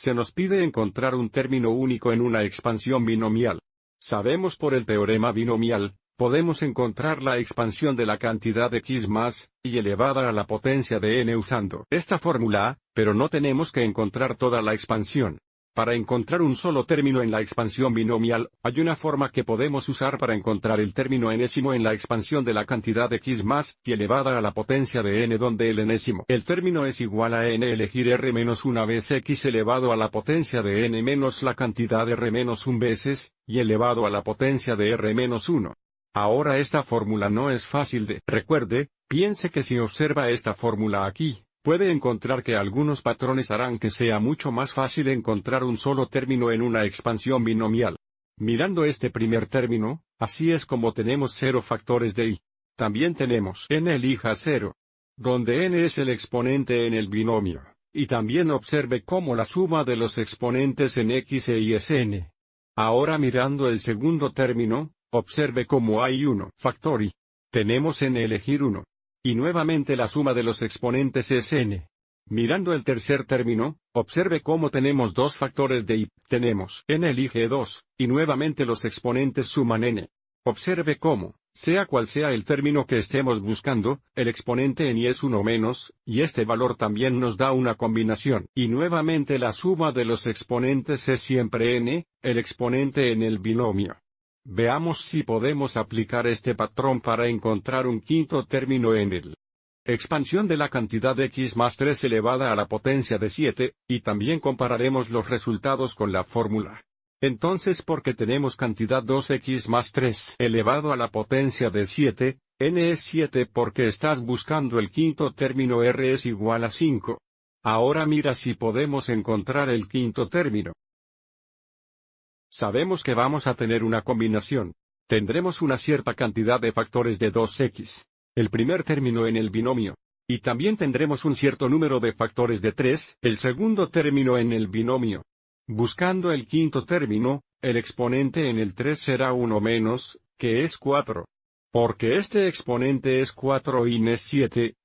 se nos pide encontrar un término único en una expansión binomial. Sabemos por el teorema binomial, podemos encontrar la expansión de la cantidad x más, y elevada a la potencia de n usando esta fórmula, pero no tenemos que encontrar toda la expansión. Para encontrar un solo término en la expansión binomial, hay una forma que podemos usar para encontrar el término enésimo en la expansión de la cantidad x más, y elevada a la potencia de n donde el enésimo. El término es igual a n elegir r menos una vez x elevado a la potencia de n menos la cantidad r menos 1 veces, y elevado a la potencia de r menos 1. Ahora esta fórmula no es fácil de recuerde, piense que si observa esta fórmula aquí, puede encontrar que algunos patrones harán que sea mucho más fácil encontrar un solo término en una expansión binomial. Mirando este primer término, así es como tenemos 0 factores de y. También tenemos n elija 0, donde n es el exponente en el binomio, y también observe cómo la suma de los exponentes en x e y es n. Ahora mirando el segundo término, observe cómo hay 1 factor y. Tenemos n elegir 1. Y nuevamente la suma de los exponentes es n. Mirando el tercer término, observe cómo tenemos 2 factores de y, tenemos n elige 2, y nuevamente los exponentes suman n. Observe cómo, sea cual sea el término que estemos buscando, el exponente en y es 1 menos, y este valor también nos da una combinación. Y nuevamente la suma de los exponentes es siempre n, el exponente en el binomio. Veamos si podemos aplicar este patrón para encontrar un quinto término en el expansión de la cantidad x más 3 elevada a la potencia de 7, y también compararemos los resultados con la fórmula. Entonces porque tenemos cantidad 2x más 3 elevado a la potencia de 7, n es 7 porque estás buscando el quinto término r es igual a 5. Ahora mira si podemos encontrar el quinto término. Sabemos que vamos a tener una combinación. Tendremos una cierta cantidad de factores de 2x, el primer término en el binomio. Y también tendremos un cierto número de factores de 3, el segundo término en el binomio. Buscando el quinto término, el exponente en el 3 será 1 menos, que es 4. Porque este exponente es 4 y n es 7,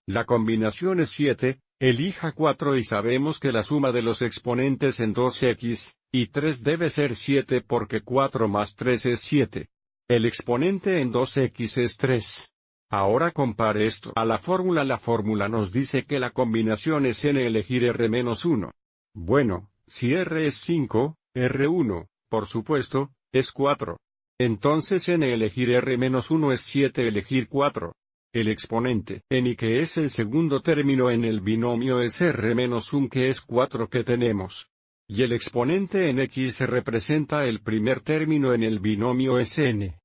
la combinación es 7, elija 4 y sabemos que la suma de los exponentes en 2x, y 3 debe ser 7 porque 4 más 3 es 7. El exponente en 2x es 3. Ahora compare esto a la fórmula. La fórmula nos dice que la combinación es n elegir r menos 1. Bueno, si r es 5, r1, por supuesto, es 4. Entonces n elegir r menos 1 es 7 elegir 4. El exponente en y que es el segundo término en el binomio es r menos 1 que es 4 que tenemos. Y el exponente en x representa el primer término en el binomio es n.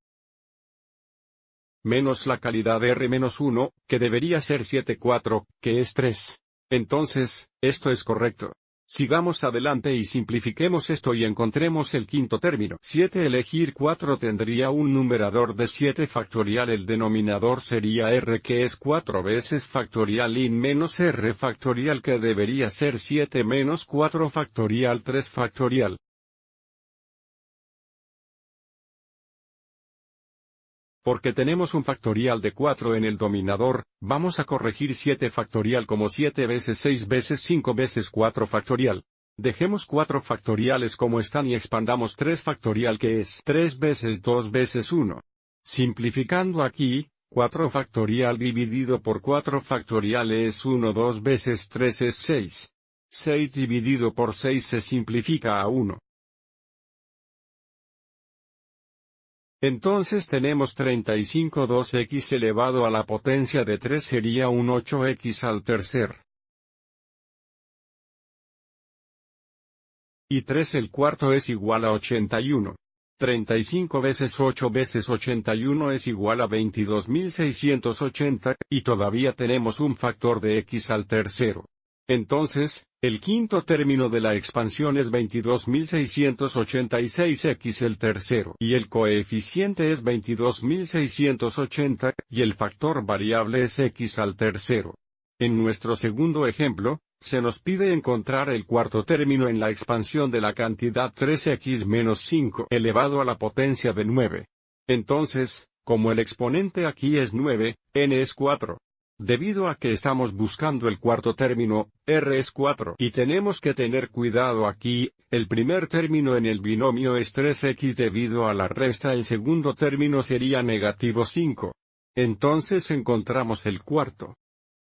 Menos la calidad r menos 1, que debería ser 7 4, que es 3. Entonces, esto es correcto. Sigamos adelante y simplifiquemos esto y encontremos el quinto término. 7 elegir 4 tendría un numerador de 7 factorial. El denominador sería r que es 4 veces factorial y menos r factorial que debería ser 7 menos 4 factorial 3 factorial. Porque tenemos un factorial de 4 en el dominador, vamos a corregir 7 factorial como 7 veces 6 veces 5 veces 4 factorial. Dejemos 4 factoriales como están y expandamos 3 factorial que es 3 veces 2 veces 1. Simplificando aquí, 4 factorial dividido por 4 factorial es 1 2 veces 3 es 6. 6 dividido por 6 se simplifica a 1. Entonces tenemos 35 2x elevado a la potencia de 3 sería un 8x al tercer. Y 3 el cuarto es igual a 81. 35 veces 8 veces 81 es igual a 22.680, y todavía tenemos un factor de x al tercero. Entonces, el quinto término de la expansión es 22.686x el tercero, y el coeficiente es 22.680, y el factor variable es x al tercero. En nuestro segundo ejemplo, se nos pide encontrar el cuarto término en la expansión de la cantidad 3x menos 5 elevado a la potencia de 9. Entonces, como el exponente aquí es 9, n es 4. Debido a que estamos buscando el cuarto término, r es 4, y tenemos que tener cuidado aquí, el primer término en el binomio es 3x debido a la resta, el segundo término sería negativo 5. Entonces encontramos el cuarto.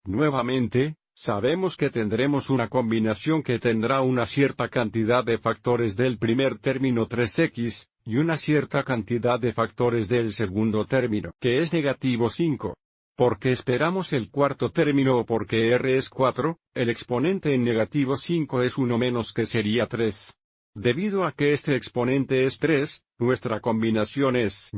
Nuevamente, sabemos que tendremos una combinación que tendrá una cierta cantidad de factores del primer término 3x, y una cierta cantidad de factores del segundo término, que es negativo 5. Porque esperamos el cuarto término o porque r es 4, el exponente en negativo 5 es 1 menos que sería 3. Debido a que este exponente es 3, nuestra combinación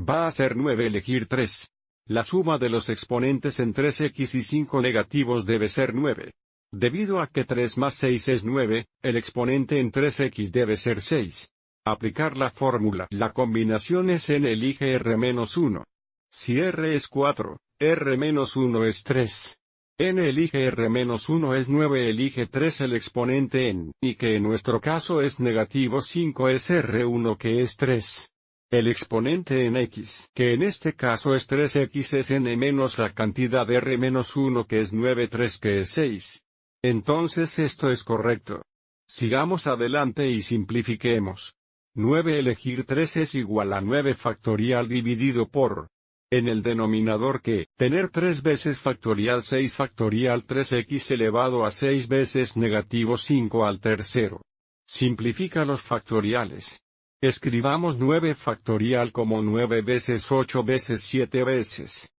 va a ser 9 elegir 3. La suma de los exponentes en 3x y 5 negativos debe ser 9. Debido a que 3 más 6 es 9, el exponente en 3x debe ser 6. Aplicar la fórmula. La combinación es n elige r-1. Si r es 4, r-1 es 3. N elige r-1 es 9 elige 3 el exponente en, y que en nuestro caso es negativo 5 es r1 que es 3. El exponente en x, que en este caso es 3x es n menos la cantidad de r-1 que es 9 3 que es 6. Entonces esto es correcto. Sigamos adelante y simplifiquemos. 9 elegir 3 es igual a 9 factorial dividido por, en el denominador que, tener 3 veces factorial 6 factorial 3x elevado a 6 veces negativo 5 al tercero. Simplifica los factoriales. Escribamos 9 factorial como 9 veces 8 veces 7 veces.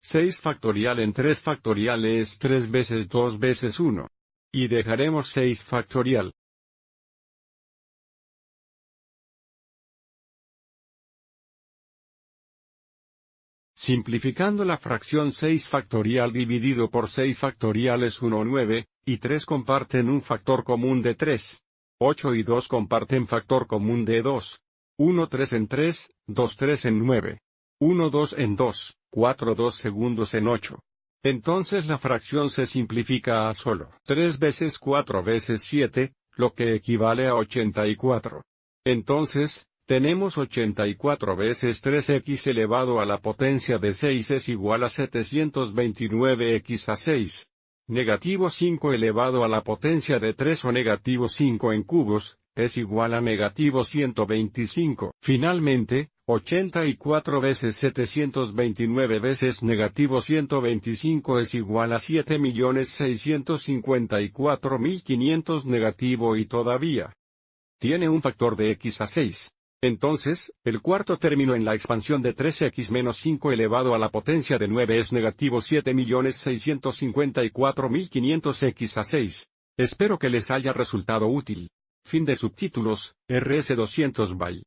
6 factorial en 3 factorial es 3 veces 2 veces 1. Y dejaremos 6 factorial. Simplificando la fracción 6 factorial dividido por 6 factorial es 1 9, y 3 comparten un factor común de 3. 8 y 2 comparten factor común de 2. 1 3 en 3, 2 3 en 9. 1 2 en 2, 4 2 segundos en 8. Entonces la fracción se simplifica a solo 3 veces 4 veces 7, lo que equivale a 84. Entonces, tenemos 84 veces 3x elevado a la potencia de 6 es igual a 729x a 6. Negativo 5 elevado a la potencia de 3 o negativo 5 en cubos, es igual a negativo 125. Finalmente, 84 veces 729 veces negativo 125 es igual a 7.654.500 negativo y todavía tiene un factor de x a 6. Entonces, el cuarto término en la expansión de 3x menos 5 elevado a la potencia de 9 es negativo 7.654.500x a 6. Espero que les haya resultado útil. Fin de subtítulos, RS200 by